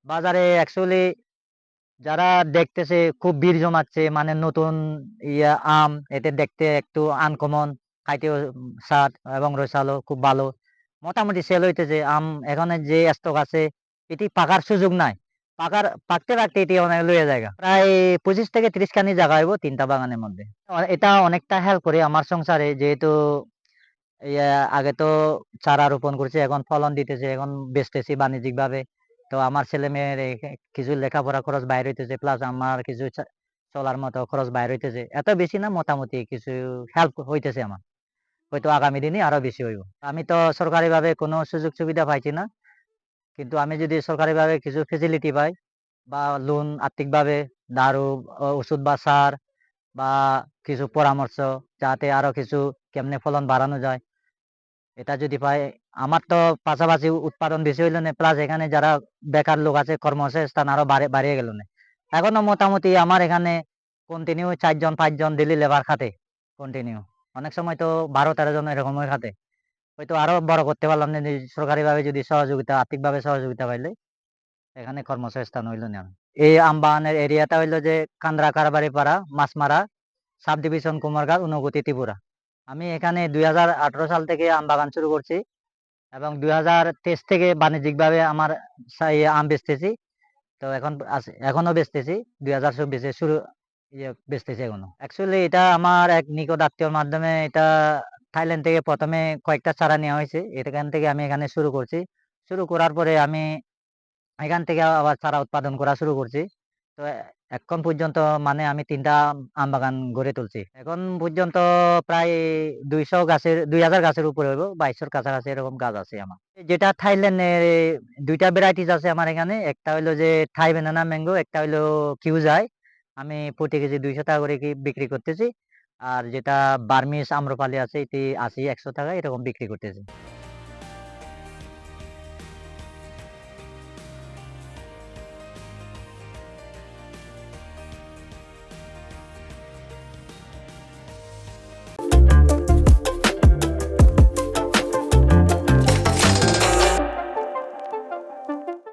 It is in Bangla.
বাজারে অ্যাকচুয়ালি যারা দেখতেছে খুব ভিড় জমাচ্ছে মানে নতুন আম এতে দেখতে একটু আনকমন, খাইতেও স্বাদ এবং রসালো খুব ভালো। মোটামুটি সেল হইতেছে। আম এখানে যে স্টক আছে এটি পাকার সুযোগ নাই। পাকতে এটি অনেক লইয়া জায়গা। প্রায় ২৫ থেকে ৩০ খানি জায়গা হইব ৩ টা বাগানের মধ্যে। এটা অনেকটা হেল্প করে আমার সংসারে যেহেতু ইয়া আগে তো চারা রোপণ করছি, এখন ফলন দিতেছে, এখন বেচতেছি বাণিজ্যিকভাবে। তো আমার ছেলেমেয়ের কিছু লেখাপড়া খরচ বাইর হইতেছে, প্লাস আমার কিছু চলার মতো খরচ বাইর হইতেছে। এত বেশি না, মোটামুটি কিছু হেল্প হইতেছে আমার। হয়তো আগামী দিনে আরো বেশি হইব। আমি তো সরকারিভাবে কোনো সুযোগ সুবিধা পাইছি না। কিন্তু আমি যদি সরকারিভাবে কিছু ফেসিলিটি পাই বা লোন আর্থিকভাবে দারু, ওষুধ বা সার বা কিছু পরামর্শ যাতে আরো কিছু কেমনে ফলন বাড়ানো যায়, এটা যদি পাই, আমার তো পাশাপাশি উৎপাদন বেশি হইল না, প্লাস এখানে যারা বেকার লোক আছে কর্মসংস্থান আরো বাড়িয়ে গেল না। এখনো মোটামুটি আমার এখানে কন্টিনিউ ৪ জন ৫ জন ডেইলি লেবার খাটে কন্টিনিউ। অনেক সময় তো ১২-১৩ জন এরকমই খাটে। হয়তো আরো বড় করতে পারলাম না যদি সরকারিভাবে যদি সহযোগিতা, আর্থিকভাবে সহযোগিতা পাইলে এখানে কর্মসংস্থান হইল না। এই আম বাগানের এরিয়াটা হইলো যে কান্দ্রা কারবারি পাড়া, মাছমারা, সাব ডিভিশন কুমারঘাট, ঊনকোটি, ত্রিপুরা। আমি এখানে ২০১৮ সাল থেকে আম বাগান শুরু করছি এবং ২০২৩ থেকে বাণিজ্যিকভাবে আমার আম বেচতেছি। তো এখনো বেচতেছি। ২০২৪ এ শুরু বেচতেছি এখনো। অ্যাকচুয়ালি এটা আমার এক নিকট আত্মীয়র মাধ্যমে এটা থাইল্যান্ড থেকে ১ম এ কয়েকটা চারা নেওয়া হয়েছে। এখান থেকে আমি এখানে শুরু করছি। শুরু করার পরে আমি এখান থেকে আবার চারা উৎপাদন করা শুরু করছি। তো এখন পর্যন্ত মানে আমি ৩ টা আম বাগান গড়ে তুলছি। এখন পর্যন্ত প্রায় ২০০০ গাছের উপরে হইব। ২২০০ কাছাকাছি এরকম গাছ আছে আমার। যেটা থাইল্যান্ডের ২ টা ভ্যারাইটিস আছে আমার এখানে। একটা হইলো যে থাই ব্যানানা ম্যাংগো, একটা হইলো কিউজাই। আমি প্রতি কেজি ৳২০০ করে বিক্রি করতেছি। আর যেটা বার্মিজ আম্রপালি আছে এটি ৮০, ৳১০০ এরকম বিক্রি করতেছি।